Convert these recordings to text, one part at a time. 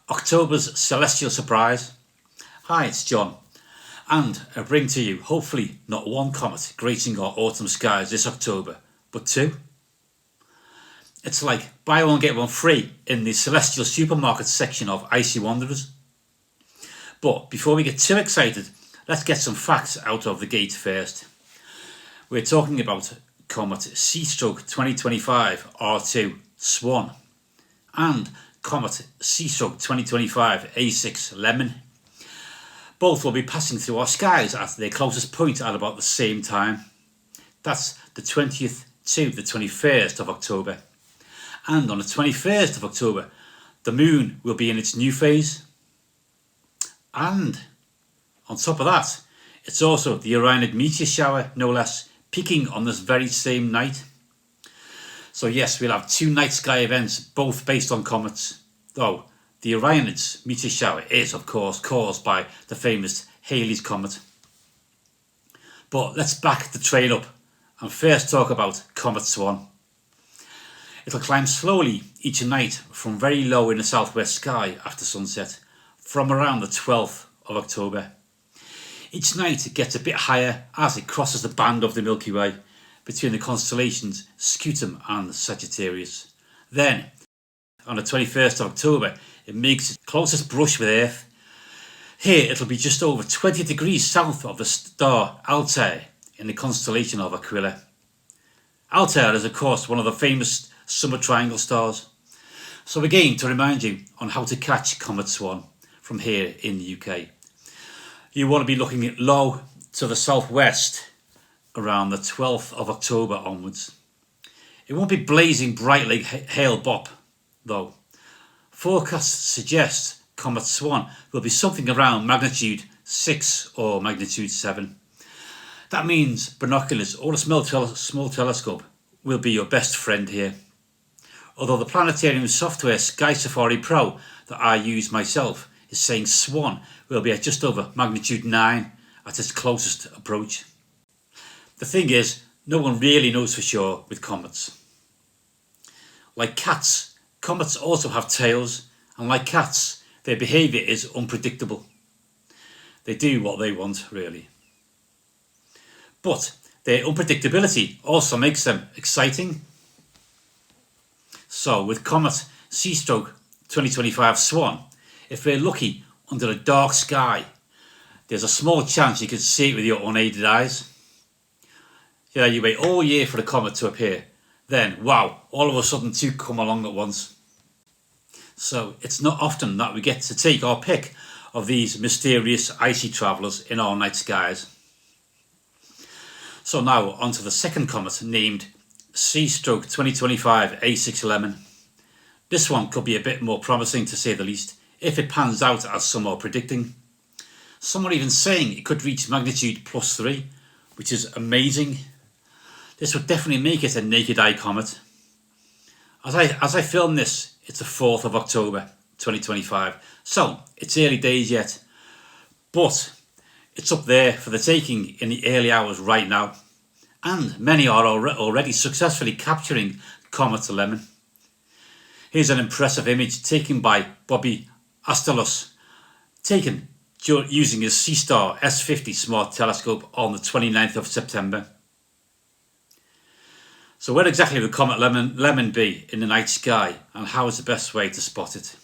October's celestial surprise. Hi, it's John, and I bring to you hopefully not one comet gracing our autumn skies this October, but two. It's like buy one get one free in the celestial supermarket section of Icy Wanderers. But before we get too excited, let's get some facts out of the gate first. We're talking about Comet C 2025 R2 Swan and Comet C 2025 A6 Lemmon. Both will be passing through our skies at their closest point at about the same time. That's the 20th to the 21st of October. And on the 21st of October, the moon will be in its new phase. And on top of that, it's also the unaided meteor shower, no less, peaking on this very same night. So yes, we'll have two night sky events, both based on comets. Though the Orionid's meteor shower is, of course, caused by the famous Halley's Comet. But let's back the train up and first talk about Comet Swan. It'll climb slowly each night from very low in the southwest sky after sunset, from around the 12th of October. Each night it gets a bit higher as it crosses the band of the Milky Way between the constellations Scutum and Sagittarius. Then, on the 21st of October, it makes its closest brush with Earth. Here it'll be just over 20 degrees south of the star Altair in the constellation of Aquila. Altair is of course one of the famous summer triangle stars. So again, to remind you on how to catch Comet Swan from here in the UK. You want to be looking at low to the southwest around the 12th of October onwards. It won't be blazing bright like Hale-Bopp though. Forecasts suggest Comet Swan will be something around magnitude 6 or magnitude 7. That means binoculars or a small telescope will be your best friend here. Although the planetarium software Sky Safari Pro that I use myself is saying Swan will be at just over magnitude 9 at its closest approach. The thing is, no one really knows for sure with comets. Like cats, comets also have tails, and like cats, their behaviour is unpredictable. They do what they want, really. But their unpredictability also makes them exciting. So with Comet C 2025 Swan, if we're lucky under a dark sky, there's a small chance you can see it with your unaided eyes. Yeah, you wait all year for the comet to appear. Then, wow, all of a sudden two come along at once. So it's not often that we get to take our pick of these mysterious icy travellers in our night skies. So now onto the second comet named C 2025 A6 Lemmon. This one could be a bit more promising to say the least, if it pans out as some are predicting. Some are even saying it could reach magnitude +3, which is amazing. This would definitely make it a naked eye comet. As I film this, it's the 4th of October 2025, so it's early days yet, but it's up there for the taking in the early hours right now, and many are already successfully capturing Comet Lemmon. Here's an impressive image taken by Bobby Astalos, taken using his C-Star S50 smart telescope on the 29th of September. So where exactly will Comet Lemmon be in the night sky, and how is the best way to spot it?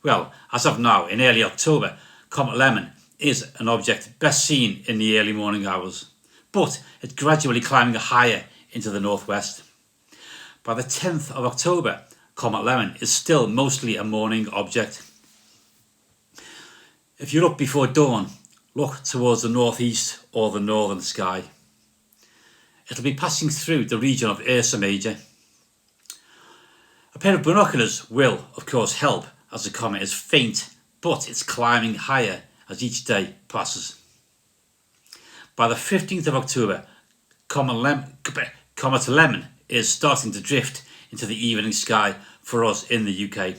Well, as of now, in early October, Comet Lemmon is an object best seen in the early morning hours, but it's gradually climbing higher into the northwest. By the 10th of October, Comet Lemmon is still mostly a morning object. If you're up before dawn, look towards the northeast or the northern sky. It'll be passing through the region of Ursa Major. A pair of binoculars will, of course, help as the comet is faint, but it's climbing higher as each day passes. By the 15th of October, Comet Lemmon is starting to drift into the evening sky for us in the UK.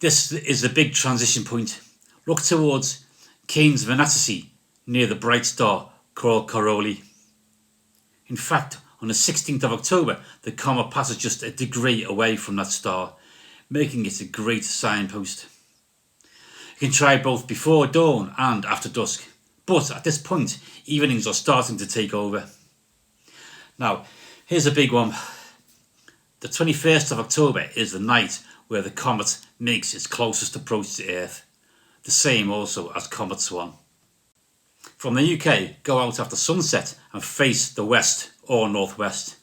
This is the big transition point. Look towards Canes Venatici near the bright star Coriolis. In fact, on the 16th of October, the comet passes just a degree away from that star, making it a great signpost. You can try both before dawn and after dusk, but at this point evenings are starting to take over. Now here's a big one. The 21st of October is the night where the comet makes its closest approach to Earth, the same also as Comet Swan. From the UK, go out after sunset and face the west or northwest.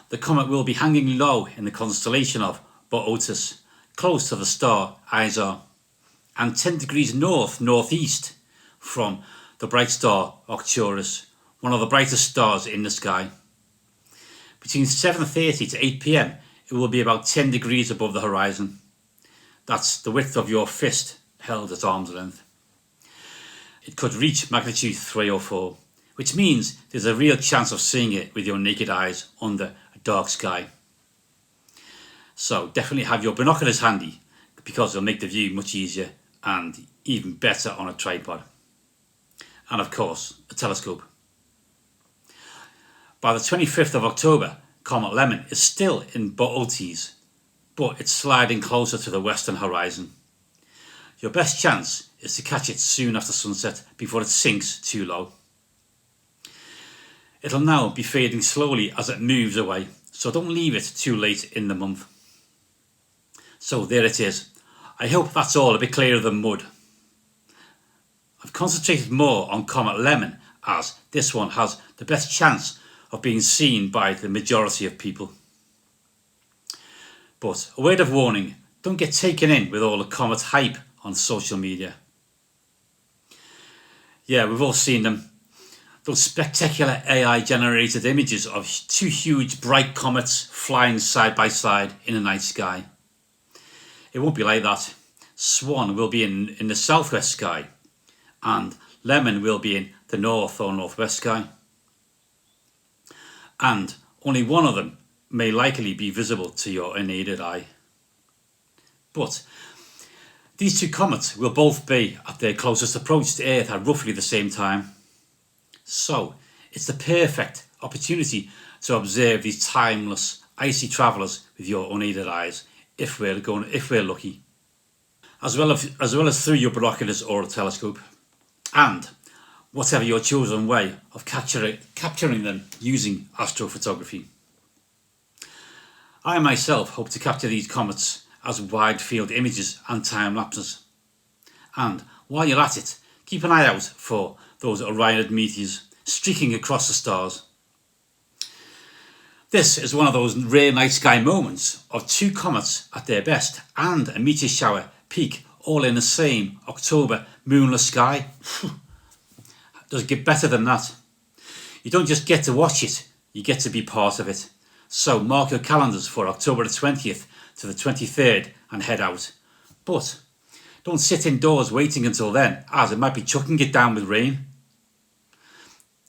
The comet will be hanging low in the constellation of Boötis, close to the star Izar, and 10 degrees north-northeast from the bright star Arcturus, one of the brightest stars in the sky. Between 7:30 to 8 p.m, it will be about 10 degrees above the horizon. That's the width of your fist held at arm's length. It could reach magnitude 3 or 4, which means there's a real chance of seeing it with your naked eyes under a dark sky. So definitely have your binoculars handy, because they'll make the view much easier and even better on a tripod. And of course, a telescope. By the 25th of October, Comet Lemmon is still in Boötis, but it's sliding closer to the western horizon. Your best chance is to catch it soon after sunset before it sinks too low. It'll now be fading slowly as it moves away, so don't leave it too late in the month. So there it is. I hope that's all a bit clearer than mud. I've concentrated more on Comet Lemmon as this one has the best chance of being seen by the majority of people. But a word of warning, don't get taken in with all the comet hype on social media. Yeah, we've all seen them. Those spectacular AI generated images of two huge bright comets flying side by side in the night sky. It won't be like that. Swan will be in the southwest sky, and Lemmon will be in the north or northwest sky. And only one of them may likely be visible to your unaided eye. But these two comets will both be at their closest approach to Earth at roughly the same time. So it's the perfect opportunity to observe these timeless, icy travellers with your unaided eyes, if we're lucky. As well as through your binoculars or a telescope. And whatever your chosen way of capturing them using astrophotography. I myself hope to capture these comets as wide field images and time lapses. And while you're at it, keep an eye out for those Orionid meteors streaking across the stars. This is one of those rare night sky moments of two comets at their best and a meteor shower peak all in the same October moonless sky. Does it get better than that? You don't just get to watch it, you get to be part of it. So mark your calendars for October the 20th to the 23rd and head out. But don't sit indoors waiting until then, as it might be chucking it down with rain.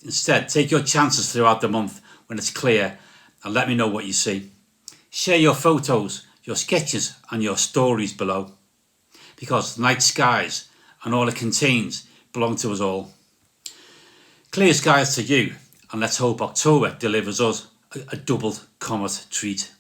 Instead, take your chances throughout the month when it's clear and let me know what you see. Share your photos, your sketches and your stories below. Because the night skies and all it contains belong to us all. Clear skies to you, and let's hope October delivers us a doubled comet treat.